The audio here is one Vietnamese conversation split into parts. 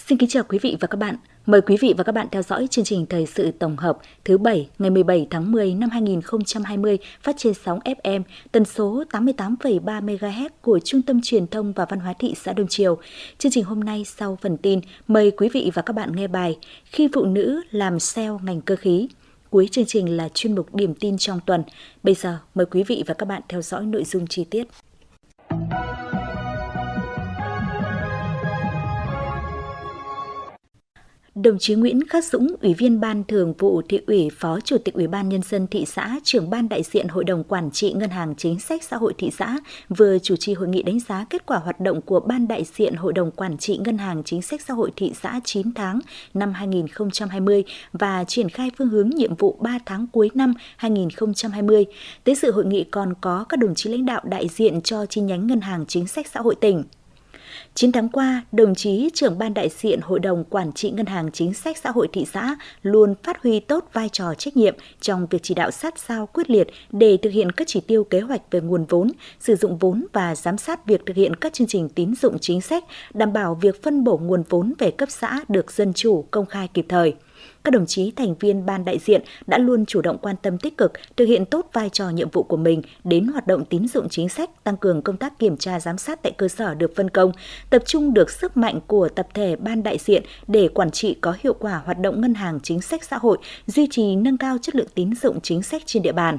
Xin kính chào quý vị và các bạn. Mời quý vị và các bạn theo dõi chương trình thời sự tổng hợp thứ 7 ngày 17 tháng 10 năm 2020 phát trên sóng FM tần số 88,3 MHz của Trung tâm Truyền thông và Văn hóa thị xã Đông Triều. Chương trình hôm nay sau phần tin, mời quý vị và các bạn nghe bài Khi phụ nữ làm sale ngành cơ khí. Cuối chương trình là chuyên mục điểm tin trong tuần. Bây giờ mời quý vị và các bạn theo dõi nội dung chi tiết. Đồng chí Nguyễn Khắc Dũng, Ủy viên Ban Thường vụ Thị ủy, Phó Chủ tịch Ủy ban Nhân dân thị xã, trưởng ban đại diện Hội đồng Quản trị Ngân hàng Chính sách Xã hội thị xã vừa chủ trì hội nghị đánh giá kết quả hoạt động của Ban đại diện Hội đồng Quản trị Ngân hàng Chính sách Xã hội thị xã 9 tháng năm 2020 và triển khai phương hướng nhiệm vụ 3 tháng cuối năm 2020. Tới dự hội nghị còn có các đồng chí lãnh đạo đại diện cho chi nhánh Ngân hàng Chính sách Xã hội tỉnh. 9 tháng qua, đồng chí trưởng ban đại diện Hội đồng Quản trị Ngân hàng Chính sách Xã hội thị xã luôn phát huy tốt vai trò trách nhiệm trong việc chỉ đạo sát sao quyết liệt để thực hiện các chỉ tiêu kế hoạch về nguồn vốn, sử dụng vốn và giám sát việc thực hiện các chương trình tín dụng chính sách, đảm bảo việc phân bổ nguồn vốn về cấp xã được dân chủ, công khai kịp thời. Các đồng chí thành viên ban đại diện đã luôn chủ động quan tâm tích cực, thực hiện tốt vai trò nhiệm vụ của mình đến hoạt động tín dụng chính sách, tăng cường công tác kiểm tra giám sát tại cơ sở được phân công, tập trung được sức mạnh của tập thể ban đại diện để quản trị có hiệu quả hoạt động ngân hàng chính sách xã hội, duy trì nâng cao chất lượng tín dụng chính sách trên địa bàn.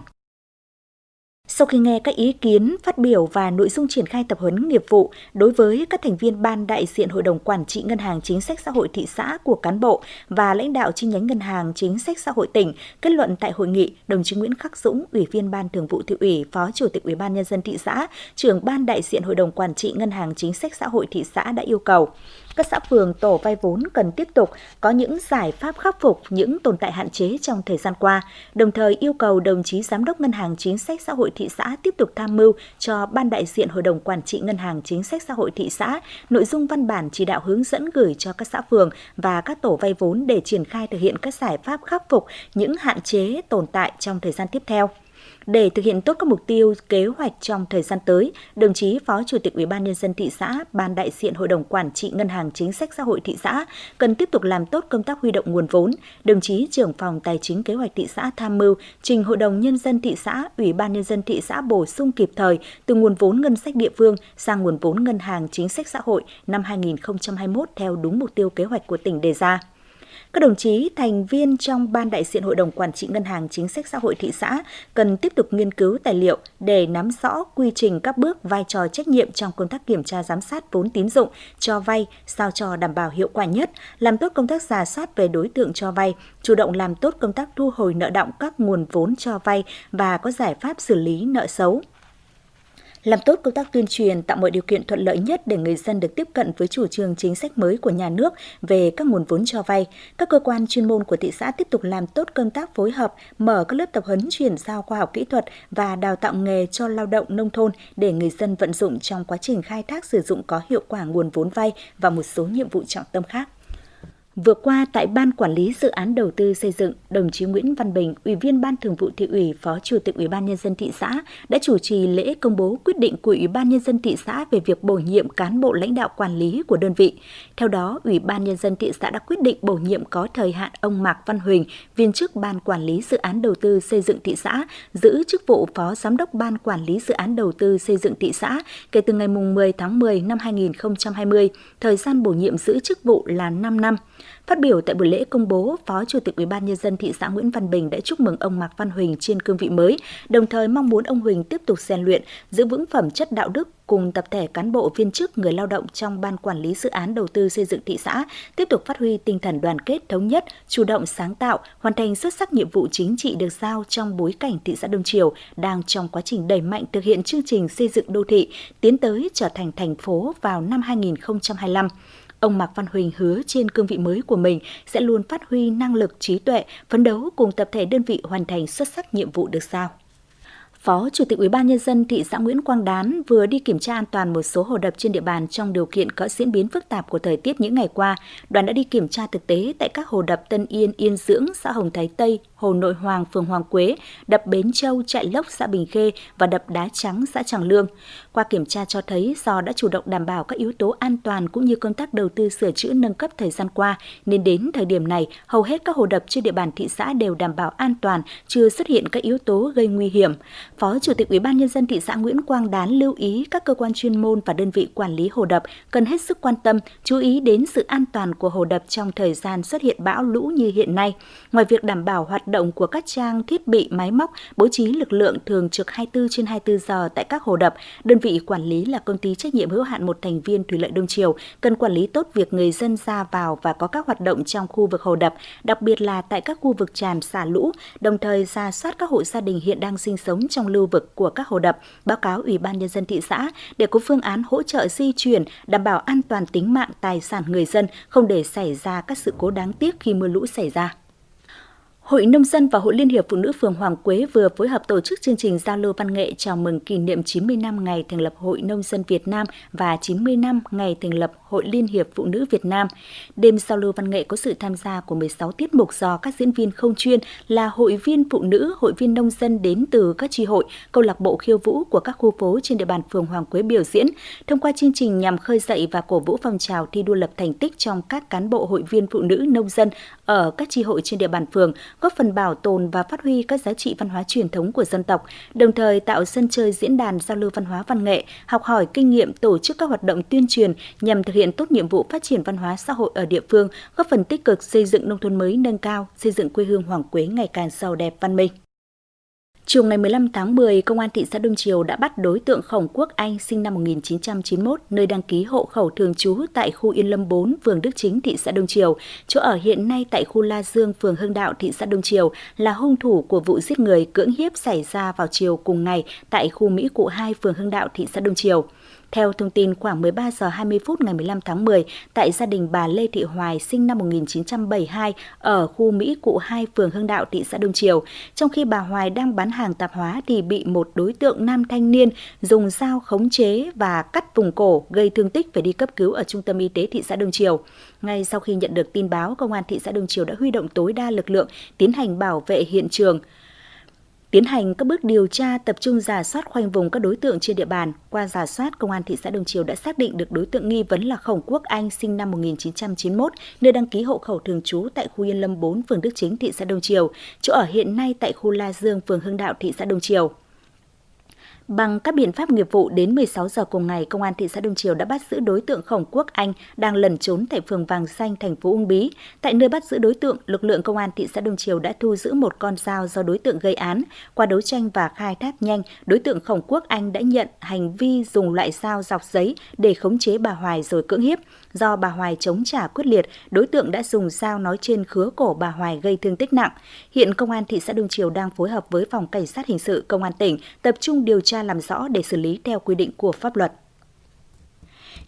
Sau khi nghe các ý kiến, phát biểu và nội dung triển khai tập huấn nghiệp vụ đối với các thành viên ban đại diện Hội đồng Quản trị Ngân hàng Chính sách Xã hội thị xã của cán bộ và lãnh đạo chi nhánh Ngân hàng Chính sách Xã hội tỉnh, kết luận tại hội nghị, đồng chí Nguyễn Khắc Dũng, Ủy viên Ban Thường vụ Thị ủy, Phó Chủ tịch Ủy ban Nhân dân thị xã, trưởng ban đại diện Hội đồng Quản trị Ngân hàng Chính sách Xã hội thị xã đã yêu cầu các xã phường tổ vay vốn cần tiếp tục có những giải pháp khắc phục những tồn tại hạn chế trong thời gian qua, đồng thời yêu cầu đồng chí Giám đốc Ngân hàng Chính sách Xã hội thị xã tiếp tục tham mưu cho Ban đại diện Hội đồng Quản trị Ngân hàng Chính sách Xã hội thị xã nội dung văn bản chỉ đạo hướng dẫn gửi cho các xã phường và các tổ vay vốn để triển khai thực hiện các giải pháp khắc phục những hạn chế tồn tại trong thời gian tiếp theo. Để thực hiện tốt các mục tiêu, kế hoạch trong thời gian tới, đồng chí Phó Chủ tịch Ủy ban Nhân dân thị xã, Ban đại diện Hội đồng Quản trị Ngân hàng Chính sách Xã hội thị xã cần tiếp tục làm tốt công tác huy động nguồn vốn. Đồng chí trưởng phòng Tài chính Kế hoạch thị xã tham mưu trình Hội đồng Nhân dân thị xã, Ủy ban Nhân dân thị xã bổ sung kịp thời từ nguồn vốn ngân sách địa phương sang nguồn vốn Ngân hàng Chính sách Xã hội năm 2021 theo đúng mục tiêu kế hoạch của tỉnh đề ra. Các đồng chí thành viên trong Ban đại diện Hội đồng Quản trị Ngân hàng Chính sách Xã hội thị xã cần tiếp tục nghiên cứu tài liệu để nắm rõ quy trình các bước, vai trò trách nhiệm trong công tác kiểm tra giám sát vốn tín dụng, cho vay sao cho đảm bảo hiệu quả nhất, làm tốt công tác rà soát về đối tượng cho vay, chủ động làm tốt công tác thu hồi nợ đọng các nguồn vốn cho vay và có giải pháp xử lý nợ xấu. Làm tốt công tác tuyên truyền, tạo mọi điều kiện thuận lợi nhất để người dân được tiếp cận với chủ trương chính sách mới của nhà nước về các nguồn vốn cho vay. Các cơ quan chuyên môn của thị xã tiếp tục làm tốt công tác phối hợp, mở các lớp tập huấn chuyển giao khoa học kỹ thuật và đào tạo nghề cho lao động nông thôn để người dân vận dụng trong quá trình khai thác sử dụng có hiệu quả nguồn vốn vay và một số nhiệm vụ trọng tâm khác. Vừa qua, tại Ban Quản lý Dự án Đầu tư xây dựng, đồng chí Nguyễn Văn Bình, Ủy viên Ban Thường vụ Thị ủy, Phó Chủ tịch Ủy ban Nhân dân thị xã đã chủ trì lễ công bố quyết định của Ủy ban Nhân dân thị xã về việc bổ nhiệm cán bộ lãnh đạo quản lý của đơn vị. Theo đó, Ủy ban Nhân dân thị xã đã quyết định bổ nhiệm có thời hạn ông Mạc Văn Huỳnh, viên chức Ban Quản lý Dự án Đầu tư xây dựng thị xã, giữ chức vụ Phó Giám đốc Ban Quản lý Dự án Đầu tư xây dựng thị xã kể từ ngày 10 tháng 10 năm 2020. Thời gian bổ nhiệm giữ chức vụ là 5 năm. Phát biểu tại buổi lễ công bố, Phó Chủ tịch Ủy ban Nhân dân thị xã Nguyễn Văn Bình đã chúc mừng ông Mạc Văn Huỳnh trên cương vị mới, đồng thời mong muốn ông Huỳnh tiếp tục rèn luyện, giữ vững phẩm chất đạo đức cùng tập thể cán bộ viên chức người lao động trong Ban Quản lý Dự án Đầu tư xây dựng thị xã tiếp tục phát huy tinh thần đoàn kết thống nhất, chủ động sáng tạo, hoàn thành xuất sắc nhiệm vụ chính trị được giao trong bối cảnh thị xã Đông Triều đang trong quá trình đẩy mạnh thực hiện chương trình xây dựng đô thị, tiến tới trở thành thành phố vào năm 2025. Ông Mạc Văn Huỳnh hứa trên cương vị mới của mình sẽ luôn phát huy năng lực, trí tuệ, phấn đấu cùng tập thể đơn vị hoàn thành xuất sắc nhiệm vụ được giao. Phó Chủ tịch Ủy ban Nhân dân thị xã Nguyễn Quang Đán vừa đi kiểm tra an toàn một số hồ đập trên địa bàn trong điều kiện có diễn biến phức tạp của thời tiết những ngày qua. Đoàn đã đi kiểm tra thực tế tại các hồ đập Tân Yên, Yên Dưỡng, xã Hồng Thái Tây, hồ Nội Hoàng, phường Hoàng Quế, đập Bến Châu, Trại Lốc, xã Bình Khê và đập Đá Trắng, xã Tràng Lương. Qua kiểm tra cho thấy do đã chủ động đảm bảo các yếu tố an toàn cũng như công tác đầu tư sửa chữa nâng cấp thời gian qua, nên đến thời điểm này, hầu hết các hồ đập trên địa bàn thị xã đều đảm bảo an toàn, chưa xuất hiện các yếu tố gây nguy hiểm. Phó Chủ tịch Ủy ban Nhân dân thị xã Nguyễn Quang Đán lưu ý các cơ quan chuyên môn và đơn vị quản lý hồ đập cần hết sức quan tâm, chú ý đến sự an toàn của hồ đập trong thời gian xuất hiện bão lũ như hiện nay. Ngoài việc đảm bảo hoạt động của các trang thiết bị máy móc, bố trí lực lượng thường trực 24/24 giờ tại các hồ đập, đơn vị quản lý là công ty trách nhiệm hữu hạn một thành viên Thủy lợi Đông Triều cần quản lý tốt việc người dân ra vào và có các hoạt động trong khu vực hồ đập, đặc biệt là tại các khu vực tràn xả lũ, đồng thời rà soát các hộ gia đình hiện đang sinh sống trong lưu vực của các hồ đập, báo cáo Ủy ban Nhân dân thị xã để có phương án hỗ trợ di chuyển, đảm bảo an toàn tính mạng, tài sản người dân, không để xảy ra các sự cố đáng tiếc khi mưa lũ xảy ra. Hội Nông dân và Hội Liên hiệp Phụ nữ phường Hoàng Quế vừa phối hợp tổ chức chương trình giao lưu văn nghệ chào mừng kỷ niệm 90 năm ngày thành lập Hội Nông dân Việt Nam và 90 năm ngày thành lập Hội Liên hiệp Phụ nữ Việt Nam. Đêm giao lưu văn nghệ có sự tham gia của 16 tiết mục do các diễn viên không chuyên là hội viên phụ nữ, hội viên nông dân đến từ các chi hội, câu lạc bộ khiêu vũ của các khu phố trên địa bàn phường Hoàng Quế biểu diễn. Thông qua chương trình nhằm khơi dậy và cổ vũ phong trào thi đua lập thành tích trong các cán bộ hội viên phụ nữ nông dân ở các chi hội trên địa bàn phường, góp phần bảo tồn và phát huy các giá trị văn hóa truyền thống của dân tộc, đồng thời tạo sân chơi diễn đàn giao lưu văn hóa văn nghệ, học hỏi kinh nghiệm tổ chức các hoạt động tuyên truyền nhằm thực hiện tốt nhiệm vụ phát triển văn hóa xã hội ở địa phương, góp phần tích cực xây dựng nông thôn mới nâng cao, xây dựng quê hương Hoàng Quế ngày càng giàu đẹp văn minh. Chiều ngày 15 tháng 10, Công an thị xã Đông Triều đã bắt đối tượng Khổng Quốc Anh sinh năm 1991, nơi đăng ký hộ khẩu thường trú tại khu Yên Lâm 4, phường Đức Chính, thị xã Đông Triều, chỗ ở hiện nay tại khu La Dương, phường Hưng Đạo, thị xã Đông Triều, là hung thủ của vụ giết người cưỡng hiếp xảy ra vào chiều cùng ngày tại khu Mỹ Cụ 2, phường Hưng Đạo, thị xã Đông Triều. Theo thông tin, khoảng 13 giờ 20 phút ngày 15 tháng 10, tại gia đình bà Lê Thị Hoài sinh năm 1972 ở khu Mỹ Cụ 2, phường Hưng Đạo, thị xã Đông Triều, trong khi bà Hoài đang bán hàng tạp hóa thì bị một đối tượng nam thanh niên dùng dao khống chế và cắt vùng cổ, gây thương tích phải đi cấp cứu ở trung tâm y tế thị xã Đông Triều. Ngay sau khi nhận được tin báo, Công an thị xã Đông Triều đã huy động tối đa lực lượng tiến hành bảo vệ hiện trường, tiến hành các bước điều tra, tập trung rà soát khoanh vùng các đối tượng trên địa bàn. Qua rà soát, Công an thị xã Đông Triều đã xác định được đối tượng nghi vấn là Khổng Quốc Anh sinh năm 1991, nơi đăng ký hộ khẩu thường trú tại khu Yên Lâm 4, phường Đức Chính, thị xã Đông Triều, chỗ ở hiện nay tại khu La Dương, phường Hưng Đạo, thị xã Đông Triều. Bằng các biện pháp nghiệp vụ, đến 16 giờ cùng ngày, Công an thị xã Đông Triều đã bắt giữ đối tượng Khổng Quốc Anh đang lẩn trốn tại phường Vàng Xanh, thành phố Uông Bí. Tại nơi bắt giữ đối tượng, lực lượng Công an thị xã Đông Triều đã thu giữ một con dao do đối tượng gây án. Qua đấu tranh và khai thác nhanh, đối tượng Khổng Quốc Anh đã nhận hành vi dùng loại dao dọc giấy để khống chế bà Hoài rồi cưỡng hiếp. Do bà Hoài chống trả quyết liệt, đối tượng đã dùng dao nói trên khứa cổ bà Hoài gây thương tích nặng. Hiện Công an thị xã Đông Triều đang phối hợp với Phòng Cảnh sát Hình sự Công an tỉnh tập trung điều tra làm rõ để xử lý theo quy định của pháp luật.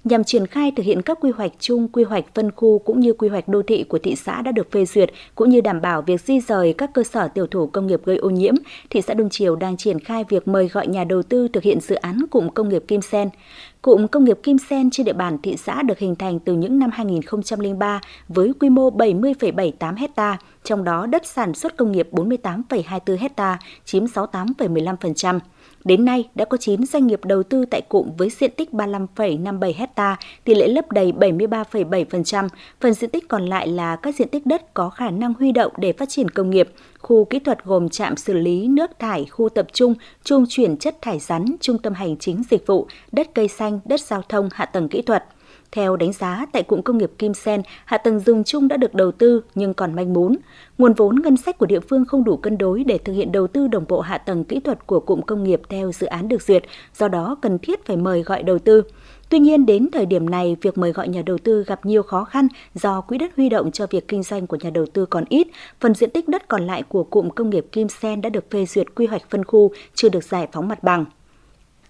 Nhằm triển khai thực hiện các quy hoạch chung, quy hoạch phân khu cũng như quy hoạch đô thị của thị xã đã được phê duyệt, cũng như đảm bảo việc di rời các cơ sở tiểu thủ công nghiệp gây ô nhiễm, thị xã Đông Triều đang triển khai việc mời gọi nhà đầu tư thực hiện dự án cụm công nghiệp Kim Sen. Cụm công nghiệp Kim Sen trên địa bàn thị xã được hình thành từ những năm 2003 với quy mô 70,78 ha, trong đó đất sản xuất công nghiệp 48,24 ha, chiếm 68,15%. Đến nay, đã có 9 doanh nghiệp đầu tư tại cụm với diện tích 35,57 ha, tỷ lệ lấp đầy 73,7%. Phần diện tích còn lại là các diện tích đất có khả năng huy động để phát triển công nghiệp. Khu kỹ thuật gồm trạm xử lý nước thải, khu tập trung, trung chuyển chất thải rắn, trung tâm hành chính dịch vụ, đất cây xanh, đất giao thông, hạ tầng kỹ thuật. Theo đánh giá, tại cụm công nghiệp Kim Sen, hạ tầng dùng chung đã được đầu tư nhưng còn manh mún. Nguồn vốn ngân sách của địa phương không đủ cân đối để thực hiện đầu tư đồng bộ hạ tầng kỹ thuật của cụm công nghiệp theo dự án được duyệt, do đó cần thiết phải mời gọi đầu tư. Tuy nhiên, đến thời điểm này, việc mời gọi nhà đầu tư gặp nhiều khó khăn do quỹ đất huy động cho việc kinh doanh của nhà đầu tư còn ít. Phần diện tích đất còn lại của cụm công nghiệp Kim Sen đã được phê duyệt quy hoạch phân khu, chưa được giải phóng mặt bằng.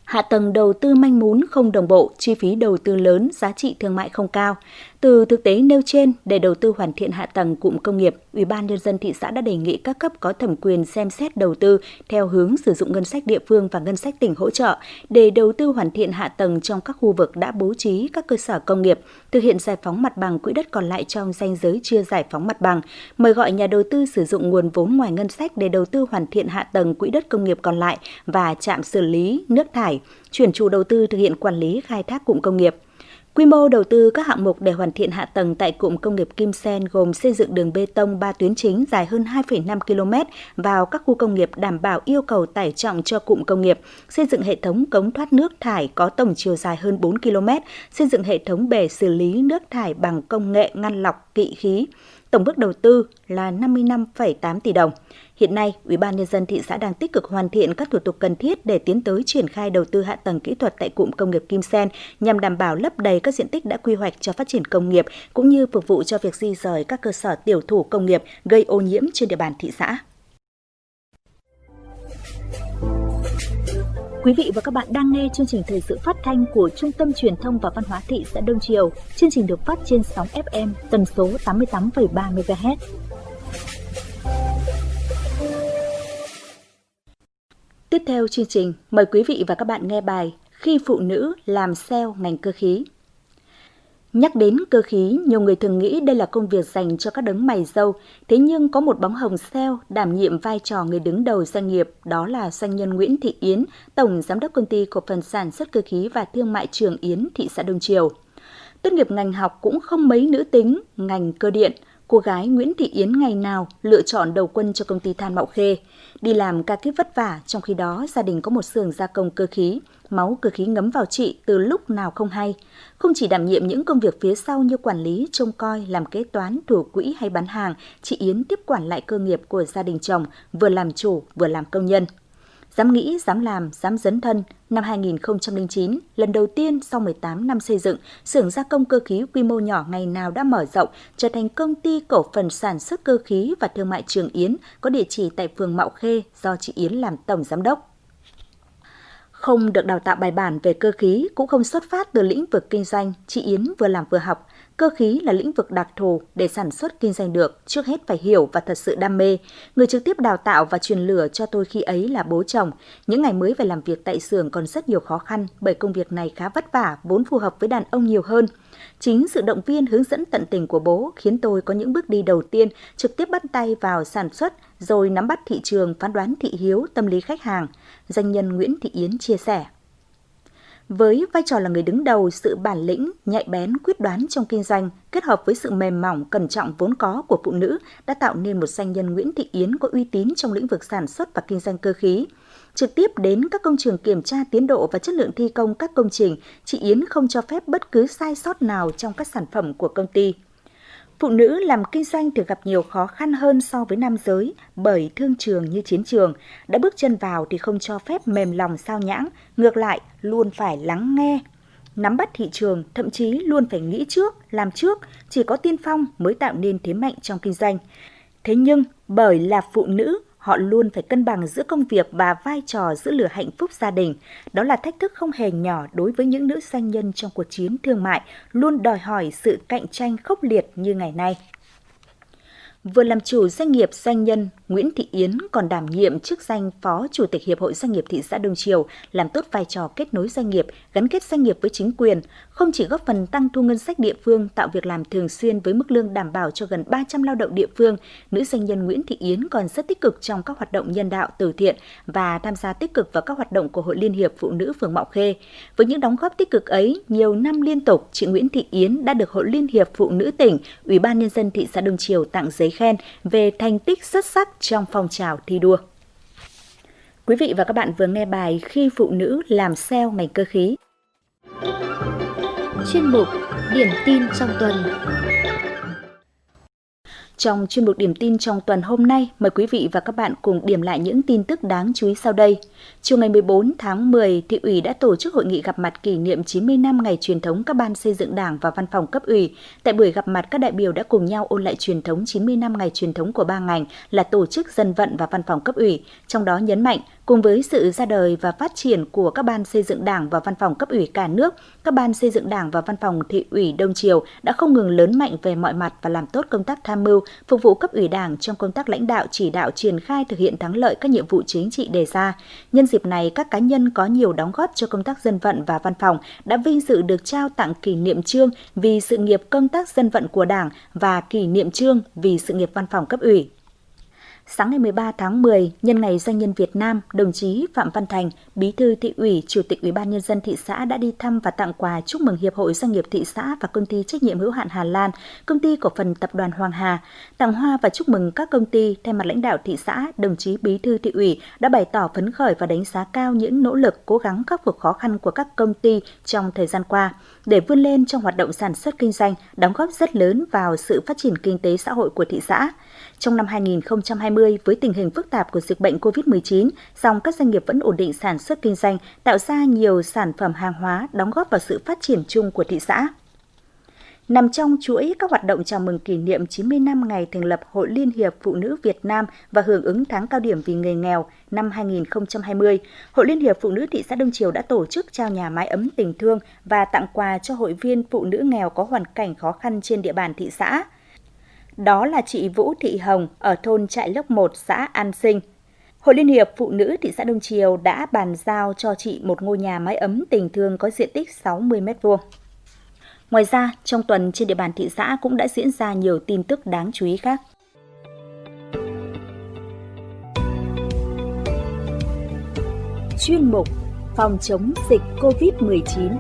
Hạ tầng đầu tư manh mún không đồng bộ, chi phí đầu tư lớn, giá trị thương mại không cao. Từ thực tế nêu trên, để đầu tư hoàn thiện hạ tầng cụm công nghiệp, Ủy ban Nhân dân thị xã đã đề nghị các cấp có thẩm quyền xem xét đầu tư theo hướng sử dụng ngân sách địa phương và ngân sách tỉnh hỗ trợ để đầu tư hoàn thiện hạ tầng trong các khu vực đã bố trí các cơ sở công nghiệp, thực hiện giải phóng mặt bằng quỹ đất còn lại trong ranh giới chưa giải phóng mặt bằng, mời gọi nhà đầu tư sử dụng nguồn vốn ngoài ngân sách để đầu tư hoàn thiện hạ tầng quỹ đất công nghiệp còn lại và trạm xử lý nước thải, chuyển chủ đầu tư thực hiện quản lý khai thác cụm công nghiệp. Quy mô đầu tư các hạng mục để hoàn thiện hạ tầng tại cụm công nghiệp Kim Sen gồm xây dựng đường bê tông 3 tuyến chính dài hơn 2,5 km vào các khu công nghiệp đảm bảo yêu cầu tải trọng cho cụm công nghiệp, xây dựng hệ thống cống thoát nước thải có tổng chiều dài hơn 4 km, xây dựng hệ thống bể xử lý nước thải bằng công nghệ ngăn lọc kỵ khí. Tổng mức đầu tư là 55,8 tỷ đồng. Hiện nay, Ủy ban Nhân dân thị xã đang tích cực hoàn thiện các thủ tục cần thiết để tiến tới triển khai đầu tư hạ tầng kỹ thuật tại cụm công nghiệp Kim Sen nhằm đảm bảo lấp đầy các diện tích đã quy hoạch cho phát triển công nghiệp cũng như phục vụ cho việc di rời các cơ sở tiểu thủ công nghiệp gây ô nhiễm trên địa bàn thị xã. Quý vị và các bạn đang nghe chương trình thời sự phát thanh của Trung tâm Truyền thông và Văn hóa thị xã Đông Triều. Chương trình được phát trên sóng FM tần số 88,3 MHz. Tiếp theo chương trình, mời quý vị và các bạn nghe bài Khi phụ nữ làm sale ngành cơ khí. Nhắc đến cơ khí, nhiều người thường nghĩ đây là công việc dành cho các đấng mày râu, thế nhưng có một bóng hồng sale đảm nhiệm vai trò người đứng đầu doanh nghiệp, đó là doanh nhân Nguyễn Thị Yến, Tổng Giám đốc Công ty Cổ phần Sản xuất Cơ khí và Thương mại Trường Yến, thị xã Đông Triều. Tốt nghiệp ngành học cũng không mấy nữ tính, ngành cơ điện, cô gái Nguyễn Thị Yến ngày nào lựa chọn đầu quân cho công ty than Mạo Khê. Đi làm ca kíp vất vả, trong khi đó gia đình có một xưởng gia công cơ khí. Máu cơ khí ngấm vào chị từ lúc nào không hay. Không chỉ đảm nhiệm những công việc phía sau như quản lý, trông coi, làm kế toán, thủ quỹ hay bán hàng, chị Yến tiếp quản lại cơ nghiệp của gia đình chồng, vừa làm chủ vừa làm công nhân. Dám nghĩ, dám làm, dám dấn thân, năm 2009, lần đầu tiên sau 18 năm xây dựng, xưởng gia công cơ khí quy mô nhỏ ngày nào đã mở rộng, trở thành công ty cổ phần sản xuất cơ khí và thương mại Trường Yến, có địa chỉ tại phường Mạo Khê do chị Yến làm tổng giám đốc. Không được đào tạo bài bản về cơ khí, cũng không xuất phát từ lĩnh vực kinh doanh, chị Yến vừa làm vừa học. Cơ khí là lĩnh vực đặc thù, để sản xuất kinh doanh được, trước hết phải hiểu và thật sự đam mê. Người trực tiếp đào tạo và truyền lửa cho tôi khi ấy là bố chồng. Những ngày mới phải làm việc tại xưởng còn rất nhiều khó khăn, bởi công việc này khá vất vả, vốn phù hợp với đàn ông nhiều hơn. Chính sự động viên hướng dẫn tận tình của bố khiến tôi có những bước đi đầu tiên, trực tiếp bắt tay vào sản xuất, rồi nắm bắt thị trường, phán đoán thị hiếu, tâm lý khách hàng. Doanh nhân Nguyễn Thị Yến chia sẻ. Với vai trò là người đứng đầu, sự bản lĩnh, nhạy bén, quyết đoán trong kinh doanh, kết hợp với sự mềm mỏng, cẩn trọng vốn có của phụ nữ đã tạo nên một doanh nhân Nguyễn Thị Yến có uy tín trong lĩnh vực sản xuất và kinh doanh cơ khí. Trực tiếp đến các công trường kiểm tra tiến độ và chất lượng thi công các công trình, chị Yến không cho phép bất cứ sai sót nào trong các sản phẩm của công ty. Phụ nữ làm kinh doanh thường gặp nhiều khó khăn hơn so với nam giới bởi thương trường như chiến trường. Đã bước chân vào thì không cho phép mềm lòng sao nhãng, ngược lại luôn phải lắng nghe. Nắm bắt thị trường, thậm chí luôn phải nghĩ trước, làm trước, chỉ có tiên phong mới tạo nên thế mạnh trong kinh doanh. Thế nhưng bởi là phụ nữ, họ luôn phải cân bằng giữa công việc và vai trò giữ lửa hạnh phúc gia đình. Đó là thách thức không hề nhỏ đối với những nữ doanh nhân trong cuộc chiến thương mại, luôn đòi hỏi sự cạnh tranh khốc liệt như ngày nay. Vừa làm chủ doanh nghiệp doanh nhân, Nguyễn Thị Yến còn đảm nhiệm chức danh Phó Chủ tịch Hiệp hội Doanh nghiệp thị xã Đông Triều, làm tốt vai trò kết nối doanh nghiệp, gắn kết doanh nghiệp với chính quyền, không chỉ góp phần tăng thu ngân sách địa phương, tạo việc làm thường xuyên với mức lương đảm bảo cho gần 300 lao động địa phương, nữ doanh nhân Nguyễn Thị Yến còn rất tích cực trong các hoạt động nhân đạo từ thiện và tham gia tích cực vào các hoạt động của Hội Liên hiệp Phụ nữ phường Mạo Khê. Với những đóng góp tích cực ấy, nhiều năm liên tục, chị Nguyễn Thị Yến đã được Hội Liên hiệp Phụ nữ tỉnh, Ủy ban Nhân dân thị xã Đông Triều tặng giấy khen về thành tích xuất sắc trong phong trào thi đua. Quý vị và các bạn vừa nghe bài Khi phụ nữ làm sale ngành cơ khí. Chuyên mục Điểm tin trong tuần. Trong chuyên mục điểm tin trong tuần hôm nay, mời quý vị và các bạn cùng điểm lại những tin tức đáng chú ý sau đây. Chiều ngày 14 tháng 10, Thị ủy đã tổ chức hội nghị gặp mặt kỷ niệm 90 năm ngày truyền thống các ban xây dựng Đảng và văn phòng cấp ủy. Tại buổi gặp mặt, các đại biểu đã cùng nhau ôn lại truyền thống 90 năm ngày truyền thống của ba ngành là tổ chức dân vận và văn phòng cấp ủy, trong đó nhấn mạnh cùng với sự ra đời và phát triển của các ban xây dựng Đảng và văn phòng cấp ủy cả nước, các ban xây dựng Đảng và văn phòng Thị ủy Đông Triều đã không ngừng lớn mạnh về mọi mặt và làm tốt công tác tham mưu, phục vụ cấp ủy Đảng trong công tác lãnh đạo chỉ đạo triển khai thực hiện thắng lợi các nhiệm vụ chính trị đề ra. Nhân dịp này, các cá nhân có nhiều đóng góp cho công tác dân vận và văn phòng đã vinh dự được trao tặng kỷ niệm chương vì sự nghiệp công tác dân vận của Đảng và kỷ niệm chương vì sự nghiệp văn phòng cấp ủy. Sáng ngày 13 tháng 10, nhân ngày Doanh nhân Việt Nam, đồng chí Phạm Văn Thành, Bí thư Thị ủy, Chủ tịch Ủy ban Nhân dân thị xã đã đi thăm và tặng quà chúc mừng Hiệp hội Doanh nghiệp thị xã và Công ty trách nhiệm hữu hạn Hà Lan, Công ty cổ phần Tập đoàn Hoàng Hà. Tặng hoa và chúc mừng các công ty, thay mặt lãnh đạo thị xã, đồng chí Bí thư Thị ủy đã bày tỏ phấn khởi và đánh giá cao những nỗ lực cố gắng khắc phục khó khăn của các công ty trong thời gian qua để vươn lên trong hoạt động sản xuất kinh doanh, đóng góp rất lớn vào sự phát triển kinh tế xã hội của thị xã. Trong năm 2020, với tình hình phức tạp của dịch bệnh COVID-19, song các doanh nghiệp vẫn ổn định sản xuất kinh doanh, tạo ra nhiều sản phẩm hàng hóa, đóng góp vào sự phát triển chung của thị xã. Nằm trong chuỗi các hoạt động chào mừng kỷ niệm 90 năm ngày thành lập Hội Liên hiệp Phụ nữ Việt Nam và hưởng ứng tháng cao điểm vì người nghèo năm 2020, Hội Liên hiệp Phụ nữ thị xã Đông Triều đã tổ chức trao nhà mái ấm tình thương và tặng quà cho hội viên phụ nữ nghèo có hoàn cảnh khó khăn trên địa bàn thị xã. Đó là chị Vũ Thị Hồng ở thôn Trại Lốc 1, xã An Sinh. Hội Liên hiệp Phụ nữ thị xã Đông Triều đã bàn giao cho chị một ngôi nhà mái ấm tình thương có diện tích 60 m². Ngoài ra, trong tuần trên địa bàn thị xã cũng đã diễn ra nhiều tin tức đáng chú ý khác. Chuyên mục phòng chống dịch COVID-19.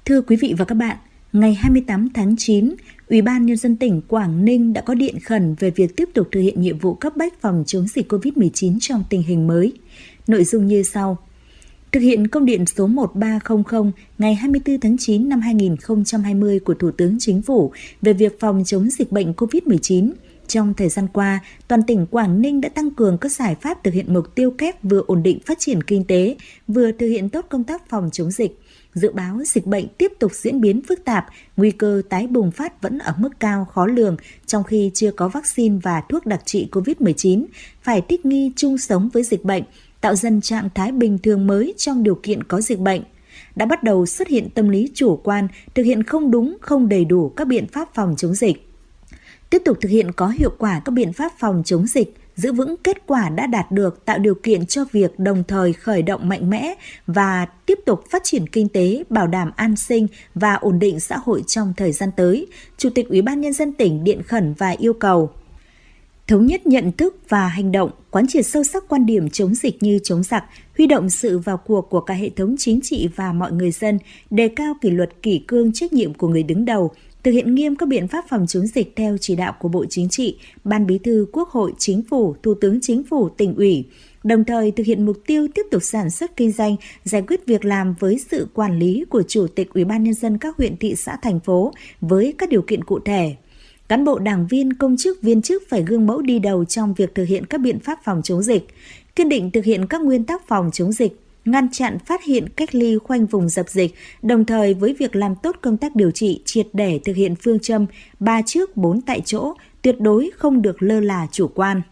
Thưa quý vị và các bạn, ngày 28 tháng 9, Ủy ban Nhân dân tỉnh Quảng Ninh đã có điện khẩn về việc tiếp tục thực hiện nhiệm vụ cấp bách phòng chống dịch COVID-19 trong tình hình mới. Nội dung như sau. Thực hiện công điện số 1300 ngày 24 tháng 9 năm 2020 của Thủ tướng Chính phủ về việc phòng chống dịch bệnh COVID-19. Trong thời gian qua, toàn tỉnh Quảng Ninh đã tăng cường các giải pháp thực hiện mục tiêu kép vừa ổn định phát triển kinh tế, vừa thực hiện tốt công tác phòng chống dịch. Dự báo dịch bệnh tiếp tục diễn biến phức tạp, nguy cơ tái bùng phát vẫn ở mức cao khó lường trong khi chưa có vaccine và thuốc đặc trị COVID-19, phải thích nghi chung sống với dịch bệnh, tạo dần trạng thái bình thường mới trong điều kiện có dịch bệnh. Đã bắt đầu xuất hiện tâm lý chủ quan, thực hiện không đúng, không đầy đủ các biện pháp phòng chống dịch. Tiếp tục thực hiện có hiệu quả các biện pháp phòng chống dịch, giữ vững kết quả đã đạt được, tạo điều kiện cho việc đồng thời khởi động mạnh mẽ và tiếp tục phát triển kinh tế, bảo đảm an sinh và ổn định xã hội trong thời gian tới. Chủ tịch Ủy ban Nhân dân tỉnh điện khẩn và yêu cầu thống nhất nhận thức và hành động, quán triệt sâu sắc quan điểm chống dịch như chống giặc, huy động sự vào cuộc của cả hệ thống chính trị và mọi người dân, đề cao kỷ luật kỷ cương trách nhiệm của người đứng đầu, thực hiện nghiêm các biện pháp phòng chống dịch theo chỉ đạo của Bộ Chính trị, Ban Bí thư Quốc hội, Chính phủ, Thủ tướng Chính phủ, tỉnh ủy, đồng thời thực hiện mục tiêu tiếp tục sản xuất kinh doanh, giải quyết việc làm với sự quản lý của Chủ tịch Ủy ban Nhân dân các huyện, thị xã, thành phố với các điều kiện cụ thể. Cán bộ đảng viên, công chức, viên chức phải gương mẫu đi đầu trong việc thực hiện các biện pháp phòng chống dịch, kiên định thực hiện các nguyên tắc phòng chống dịch, ngăn chặn, phát hiện, cách ly, khoanh vùng dập dịch, đồng thời với việc làm tốt công tác điều trị, triệt để thực hiện phương châm 3 trước 4 tại chỗ, tuyệt đối không được lơ là chủ quan.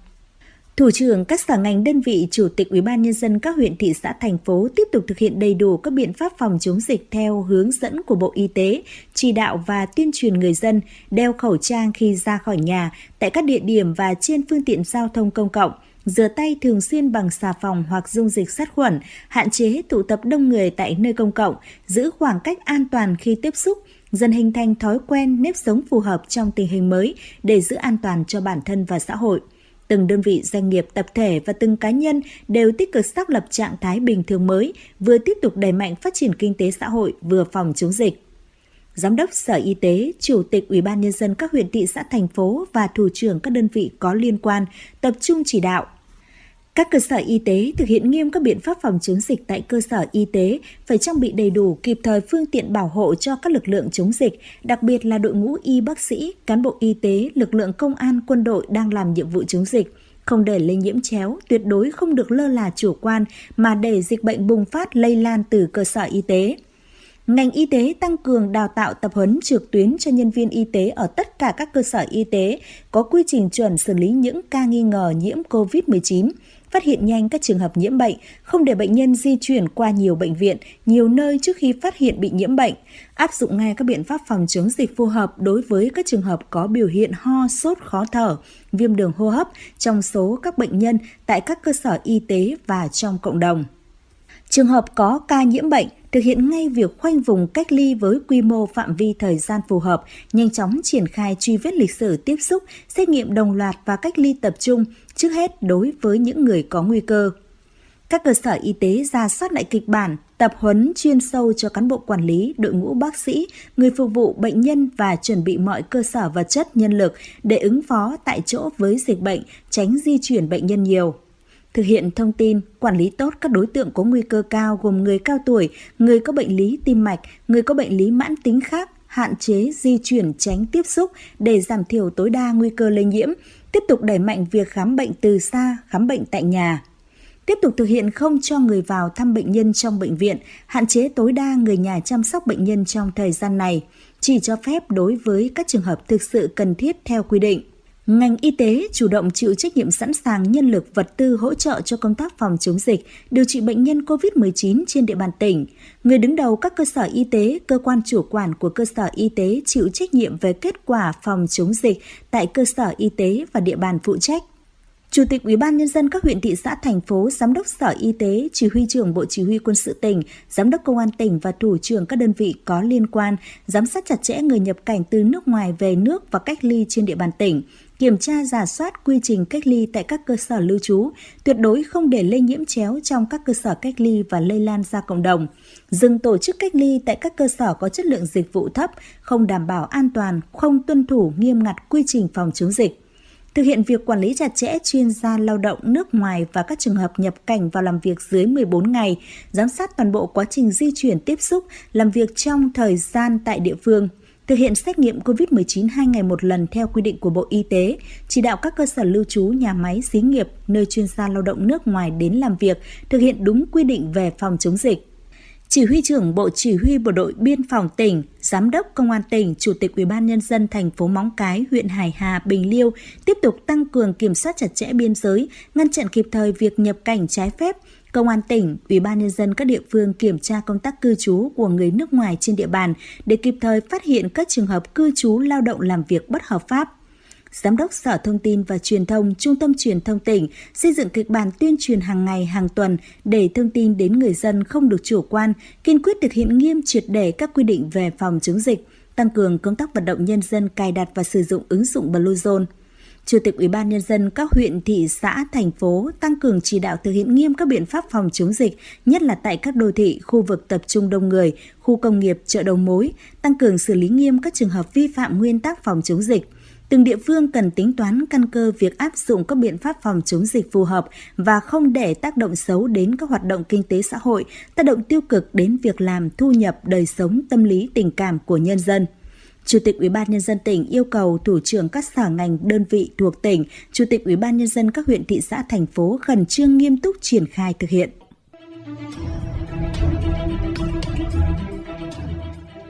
Thủ trưởng các sở ngành đơn vị, Chủ tịch Ủy ban Nhân dân các huyện, thị xã, thành phố tiếp tục thực hiện đầy đủ các biện pháp phòng chống dịch theo hướng dẫn của Bộ Y tế, chỉ đạo và tuyên truyền người dân đeo khẩu trang khi ra khỏi nhà tại các địa điểm và trên phương tiện giao thông công cộng, rửa tay thường xuyên bằng xà phòng hoặc dung dịch sát khuẩn, hạn chế tụ tập đông người tại nơi công cộng, giữ khoảng cách an toàn khi tiếp xúc, dần hình thành thói quen nếp sống phù hợp trong tình hình mới để giữ an toàn cho bản thân và xã hội. Từng đơn vị, doanh nghiệp, tập thể và từng cá nhân đều tích cực xác lập trạng thái bình thường mới, vừa tiếp tục đẩy mạnh phát triển kinh tế xã hội, vừa phòng chống dịch. Giám đốc Sở Y tế, Chủ tịch Ủy ban Nhân dân các huyện, thị xã, thành phố và thủ trưởng các đơn vị có liên quan tập trung chỉ đạo Các cơ sở y tế thực hiện nghiêm các biện pháp phòng chống dịch tại cơ sở y tế, phải trang bị đầy đủ kịp thời phương tiện bảo hộ cho các lực lượng chống dịch, đặc biệt là đội ngũ y bác sĩ, cán bộ y tế, lực lượng công an, quân đội đang làm nhiệm vụ chống dịch. Không để lây nhiễm chéo, tuyệt đối không được lơ là chủ quan mà để dịch bệnh bùng phát lây lan từ cơ sở y tế. Ngành y tế tăng cường đào tạo tập huấn trực tuyến cho nhân viên y tế ở tất cả các cơ sở y tế, có quy trình chuẩn xử lý những ca nghi ngờ nhiễm COVID-19, phát hiện nhanh các trường hợp nhiễm bệnh, không để bệnh nhân di chuyển qua nhiều bệnh viện, nhiều nơi trước khi phát hiện bị nhiễm bệnh, áp dụng ngay các biện pháp phòng chống dịch phù hợp đối với các trường hợp có biểu hiện ho, sốt, khó thở, viêm đường hô hấp trong số các bệnh nhân tại các cơ sở y tế và trong cộng đồng. Trường hợp có ca nhiễm bệnh, thực hiện ngay việc khoanh vùng cách ly với quy mô phạm vi thời gian phù hợp, nhanh chóng triển khai truy vết lịch sử tiếp xúc, xét nghiệm đồng loạt và cách ly tập trung, trước hết đối với những người có nguy cơ. Các cơ sở y tế rà soát lại kịch bản, tập huấn chuyên sâu cho cán bộ quản lý, đội ngũ bác sĩ, người phục vụ bệnh nhân và chuẩn bị mọi cơ sở vật chất, nhân lực để ứng phó tại chỗ với dịch bệnh, tránh di chuyển bệnh nhân nhiều. Thực hiện thông tin, quản lý tốt các đối tượng có nguy cơ cao gồm người cao tuổi, người có bệnh lý tim mạch, người có bệnh lý mãn tính khác, hạn chế di chuyển tránh tiếp xúc để giảm thiểu tối đa nguy cơ lây nhiễm, tiếp tục đẩy mạnh việc khám bệnh từ xa, khám bệnh tại nhà. Tiếp tục thực hiện không cho người vào thăm bệnh nhân trong bệnh viện, hạn chế tối đa người nhà chăm sóc bệnh nhân trong thời gian này, chỉ cho phép đối với các trường hợp thực sự cần thiết theo quy định. Ngành y tế chủ động chịu trách nhiệm sẵn sàng nhân lực vật tư hỗ trợ cho công tác phòng chống dịch, điều trị bệnh nhân COVID-19 trên địa bàn tỉnh. Người đứng đầu các cơ sở y tế, cơ quan chủ quản của cơ sở y tế chịu trách nhiệm về kết quả phòng chống dịch tại cơ sở y tế và địa bàn phụ trách. Chủ tịch Ủy ban Nhân dân các huyện, thị xã, thành phố, Giám đốc Sở Y tế, Chỉ huy trưởng Bộ Chỉ huy Quân sự tỉnh, Giám đốc Công an tỉnh và thủ trưởng các đơn vị có liên quan, giám sát chặt chẽ người nhập cảnh từ nước ngoài về nước và cách ly trên địa bàn tỉnh, kiểm tra rà soát quy trình cách ly tại các cơ sở lưu trú, tuyệt đối không để lây nhiễm chéo trong các cơ sở cách ly và lây lan ra cộng đồng, dừng tổ chức cách ly tại các cơ sở có chất lượng dịch vụ thấp, không đảm bảo an toàn, không tuân thủ nghiêm ngặt quy trình phòng chống dịch. Thực hiện việc quản lý chặt chẽ chuyên gia lao động nước ngoài và các trường hợp nhập cảnh vào làm việc dưới 14 ngày, giám sát toàn bộ quá trình di chuyển tiếp xúc, làm việc trong thời gian tại địa phương. Thực hiện xét nghiệm COVID-19 2 ngày một lần theo quy định của Bộ Y tế, chỉ đạo các cơ sở lưu trú, nhà máy, xí nghiệp, nơi chuyên gia lao động nước ngoài đến làm việc, thực hiện đúng quy định về phòng chống dịch. Chỉ huy trưởng Bộ Chỉ huy Bộ đội Biên phòng tỉnh, Giám đốc Công an tỉnh, Chủ tịch Ủy ban Nhân dân thành phố Móng Cái, huyện Hải Hà, Bình Liêu tiếp tục tăng cường kiểm soát chặt chẽ biên giới, ngăn chặn kịp thời việc nhập cảnh trái phép. Công an tỉnh, Ủy ban Nhân dân các địa phương kiểm tra công tác cư trú của người nước ngoài trên địa bàn để kịp thời phát hiện các trường hợp cư trú lao động làm việc bất hợp pháp. Giám đốc Sở Thông tin và Truyền thông, Trung tâm Truyền thông tỉnh xây dựng kịch bản tuyên truyền hàng ngày, hàng tuần để thông tin đến người dân không được chủ quan, kiên quyết thực hiện nghiêm triệt để các quy định về phòng chống dịch, tăng cường công tác vận động nhân dân cài đặt và sử dụng ứng dụng Bluezone. Chủ tịch Ủy ban Nhân dân các huyện, thị xã, thành phố tăng cường chỉ đạo thực hiện nghiêm các biện pháp phòng chống dịch, nhất là tại các đô thị, khu vực tập trung đông người, khu công nghiệp, chợ đầu mối, tăng cường xử lý nghiêm các trường hợp vi phạm nguyên tắc phòng chống dịch. Từng địa phương cần tính toán căn cơ việc áp dụng các biện pháp phòng chống dịch phù hợp và không để tác động xấu đến các hoạt động kinh tế xã hội, tác động tiêu cực đến việc làm, thu nhập, đời sống, tâm lý, tình cảm của nhân dân. Chủ tịch Ủy ban Nhân dân tỉnh yêu cầu thủ trưởng các sở ngành đơn vị thuộc tỉnh, Chủ tịch Ủy ban Nhân dân các huyện, thị xã, thành phố khẩn trương nghiêm túc triển khai thực hiện.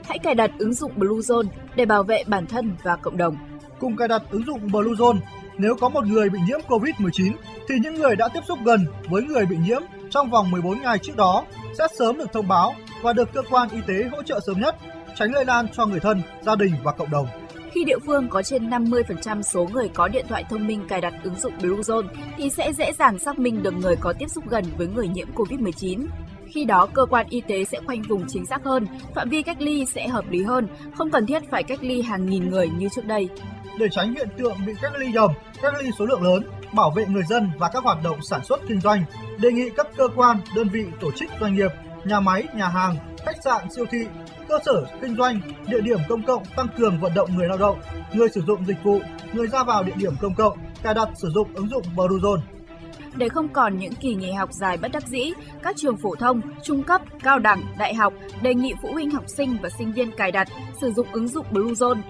Hãy cài đặt ứng dụng Bluezone để bảo vệ bản thân và cộng đồng. Cùng cài đặt ứng dụng Bluezone, nếu có một người bị nhiễm COVID-19 thì những người đã tiếp xúc gần với người bị nhiễm trong vòng 14 ngày trước đó sẽ sớm được thông báo và được cơ quan y tế hỗ trợ sớm nhất, tránh lây lan cho người thân, gia đình và cộng đồng. Khi địa phương có trên 50% số người có điện thoại thông minh cài đặt ứng dụng Bluezone thì sẽ dễ dàng xác minh được người có tiếp xúc gần với người nhiễm COVID-19. Khi đó, cơ quan y tế sẽ khoanh vùng chính xác hơn, phạm vi cách ly sẽ hợp lý hơn, không cần thiết phải cách ly hàng nghìn người như trước đây. Để tránh hiện tượng bị cách ly nhầm, cách ly số lượng lớn, bảo vệ người dân và các hoạt động sản xuất kinh doanh, đề nghị các cơ quan, đơn vị, tổ chức doanh nghiệp, nhà máy, nhà hàng, khách sạn, siêu thị, cơ sở kinh doanh, địa điểm công cộng tăng cường vận động người lao động, người sử dụng dịch vụ, người ra vào địa điểm công cộng cài đặt sử dụng ứng dụng Bluezone. để không còn những kỳ nghỉ học dài bất đắc dĩ, các trường phổ thông, trung cấp, cao đẳng, đại học đề nghị phụ huynh học sinh và sinh viên cài đặt, sử dụng ứng dụng Bluezone.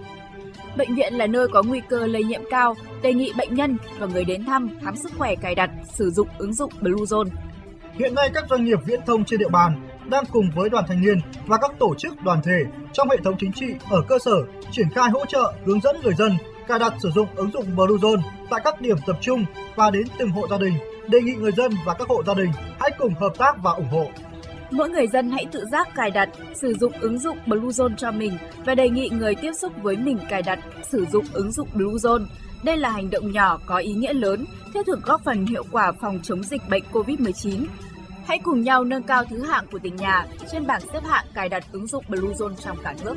Bệnh viện là nơi có nguy cơ lây nhiễm cao, đề nghị bệnh nhân và người đến thăm khám sức khỏe cài đặt, sử dụng ứng dụng Bluezone. Hiện nay các doanh nghiệp viễn thông trên địa bàn đang cùng với đoàn thanh niên và các tổ chức đoàn thể trong hệ thống chính trị ở cơ sở triển khai hỗ trợ, hướng dẫn người dân cài đặt sử dụng ứng dụng Bluezone tại các điểm tập trung và đến từng hộ gia đình. Đề nghị người dân và các hộ gia đình hãy cùng hợp tác và ủng hộ. Mỗi người dân hãy tự giác cài đặt, sử dụng ứng dụng Bluezone cho mình và đề nghị người tiếp xúc với mình cài đặt, sử dụng ứng dụng Bluezone. Đây là hành động nhỏ có ý nghĩa lớn, thiết thực góp phần hiệu quả phòng chống dịch bệnh COVID-19. Hãy cùng nhau nâng cao thứ hạng của tỉnh nhà trên bảng xếp hạng cài đặt ứng dụng Bluezone trong cả nước.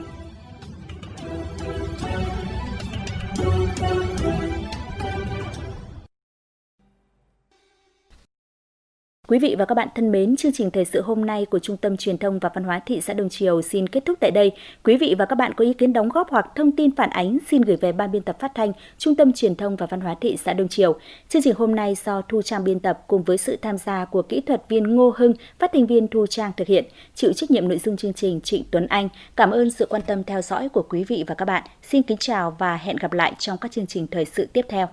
Quý vị và các bạn thân mến, chương trình thời sự hôm nay của Trung tâm Truyền thông và Văn hóa thị xã Đông Triều xin kết thúc tại đây. Quý vị và các bạn có ý kiến đóng góp hoặc thông tin phản ánh xin gửi về Ban biên tập phát thanh Trung tâm Truyền thông và Văn hóa thị xã Đông Triều. Chương trình hôm nay do Thu Trang biên tập cùng với sự tham gia của kỹ thuật viên Ngô Hưng, phát thanh viên Thu Trang thực hiện, chịu trách nhiệm nội dung chương trình Trịnh Tuấn Anh. Cảm ơn sự quan tâm theo dõi của quý vị và các bạn. Xin kính chào và hẹn gặp lại trong các chương trình thời sự tiếp theo.